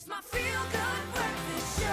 It's my feel-good breakfast show.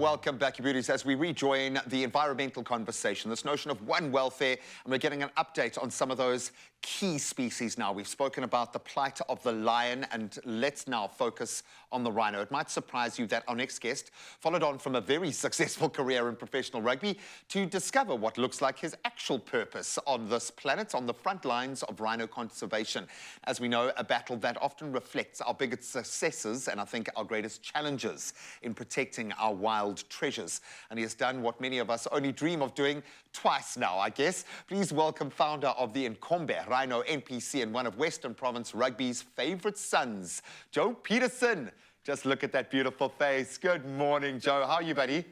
Welcome back, you beauties, as we rejoin the environmental conversation, this notion of one welfare, and we're getting an update on some of those key species now. We've spoken about the plight of the lion, and let's now focus on the rhino. It might surprise you that our next guest followed on from a very successful career in professional rugby to discover what looks like his actual purpose on this planet, on the front lines of rhino conservation. As we know, a battle that often reflects our biggest successes and I think our greatest challenges in protecting our wild treasures. And he has done what many of us only dream of doing twice now, I guess. Please welcome founder of the Nkombe Rhino NPC and one of Western Province Rugby's favourite sons, Joe Peterson. Just look at that beautiful face. Good morning, Joe. How are you, buddy?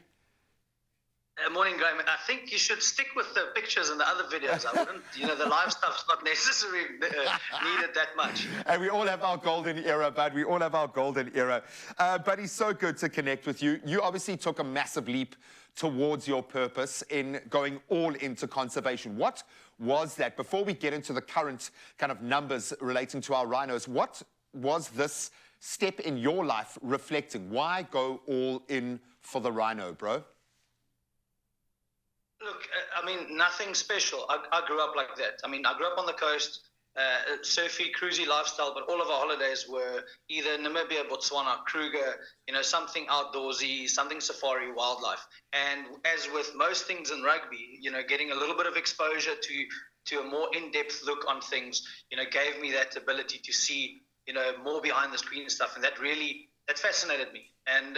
Morning, Graham. I think you should stick with the pictures and the other videos. I wouldn't, the live stuff's not necessarily needed that much. And we all have our golden era, bud. We all have our golden era. But it's so good to connect with you. You obviously took a massive leap towards your purpose in going all into conservation. What was that? Before we get into the current kind of numbers relating to our rhinos, what was this step in your life reflecting? Why go all in for the rhino, bro? Look, I mean, nothing special. I grew up like that. I mean, I grew up on the coast, surfy, cruisy lifestyle, but all of our holidays were either Namibia, Botswana, Kruger, something outdoorsy, something safari, wildlife. And as with most things in rugby, getting a little bit of exposure to a more in-depth look on things, gave me that ability to see, more behind the screen and stuff. And that fascinated me. And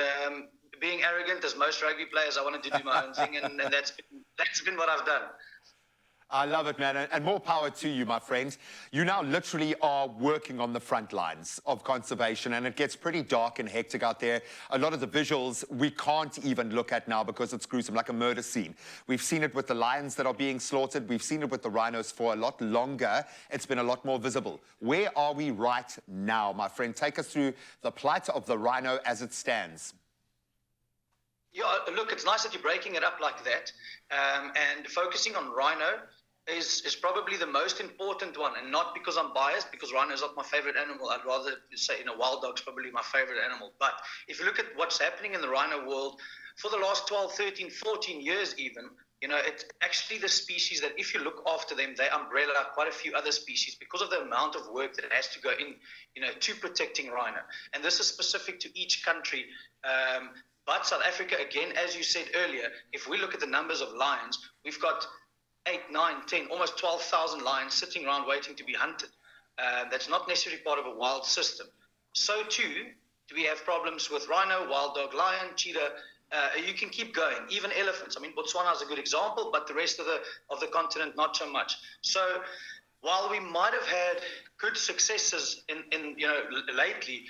being arrogant, as most rugby players, I wanted to do my own thing, and that's been what I've done. I love it, man, and more power to you, my friend. You now literally are working on the front lines of conservation, and it gets pretty dark and hectic out there. A lot of the visuals we can't even look at now because it's gruesome, like a murder scene. We've seen it with the lions that are being slaughtered. We've seen it with the rhinos for a lot longer. It's been a lot more visible. Where are we right now, my friend? Take us through the plight of the rhino as it stands. Yeah, look, it's nice that you're breaking it up like that, and focusing on rhino is probably the most important one, and not because I'm biased, because rhino is not my favorite animal. I'd rather say, wild dog's probably my favorite animal. But if you look at what's happening in the rhino world, for the last 12, 13, 14 years even, it's actually the species that if you look after them, they umbrella quite a few other species because of the amount of work that has to go in, to protecting rhino. And this is specific to each country. But South Africa, again, as you said earlier, if we look at the numbers of lions, we've got 8, 9, 10, almost 12,000 lions sitting around waiting to be hunted. That's not necessarily part of a wild system. So too, do we have problems with rhino, wild dog, lion, cheetah? You can keep going. Even elephants. I mean, Botswana is a good example, but the rest of the continent, not so much. So while we might have had good successes in lately,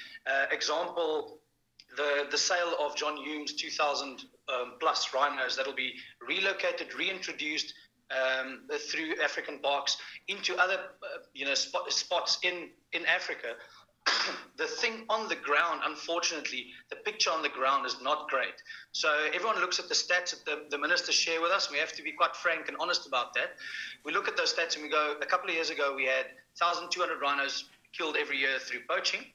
example, the sale of John Hume's 2,000 plus rhinos that'll be relocated, reintroduced through African parks into other spots in Africa. The thing on the ground, unfortunately, the picture on the ground is not great. So everyone looks at the stats that the ministers share with us. We have to be quite frank and honest about that. We look at those stats and we go, a couple of years ago, we had 1,200 rhinos killed every year through poaching.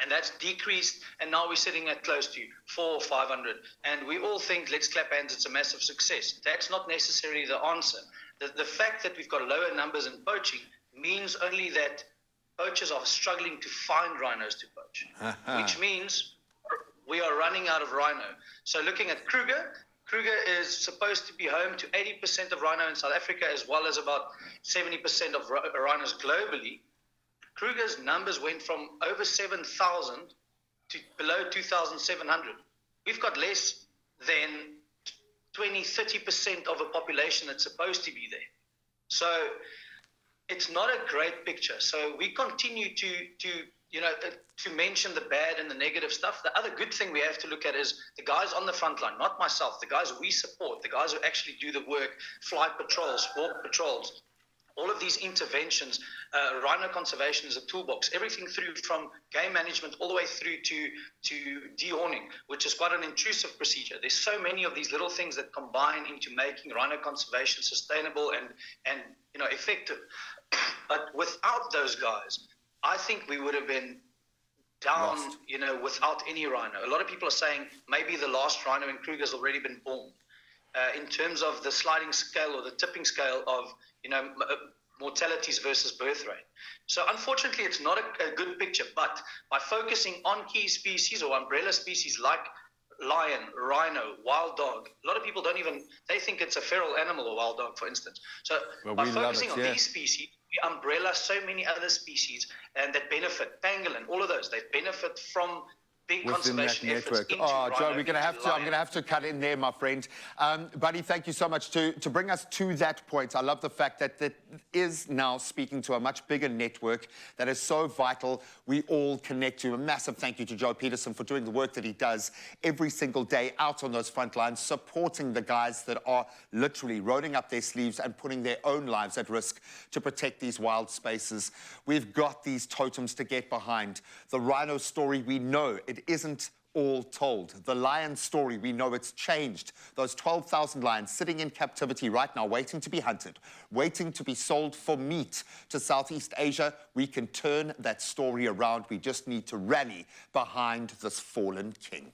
And that's decreased, and now we're sitting at close to 400 or 500. And we all think, let's clap hands, it's a massive success. That's not necessarily the answer. The fact that we've got lower numbers in poaching means only that poachers are struggling to find rhinos to poach, which means we are running out of rhino. So looking at Kruger is supposed to be home to 80% of rhino in South Africa, as well as about 70% of rhinos globally. Kruger's numbers went from over 7,000 to below 2,700. We've got less than 20, 30% of a population that's supposed to be there. So it's not a great picture. So we continue to mention the bad and the negative stuff. The other good thing we have to look at is the guys on the front line, not myself, the guys we support, the guys who actually do the work, fly patrols, walk patrols. All of these interventions, rhino conservation is a toolbox, everything through from game management all the way through to dehorning, which is quite an intrusive procedure. There's so many of these little things that combine into making rhino conservation sustainable and effective. But without those guys, I think we would have been down, Lost. without any rhino. A lot of people are saying maybe the last rhino in Kruger's already been born. In terms of the sliding scale or the tipping scale of, mortalities versus birth rate. So unfortunately, it's not a good picture, but by focusing on key species or umbrella species like lion, rhino, wild dog, a lot of people they think it's a feral animal, or wild dog, for instance. So Well, by we love focusing it, on yeah. these species, we umbrella so many other species and that benefit, pangolin, all of those, they benefit from big Within that conservation efforts network. into Oh, Joe, rhino, we're going to into have to. I'm lion. going to have to cut in there, my friend. Buddy, thank you so much to bring us to that point. I love the fact that that is now speaking to a much bigger network that is so vital. We all connect to. A massive thank you to Joe Peterson for doing the work that he does every single day out on those front lines, supporting the guys that are literally rolling up their sleeves and putting their own lives at risk to protect these wild spaces. We've got these totems to get behind. The rhino story, we know it isn't all told. The lion story, we know it's changed. Those 12,000 lions sitting in captivity right now, waiting to be hunted, waiting to be sold for meat to Southeast Asia. We can turn that story around. We just need to rally behind this fallen king.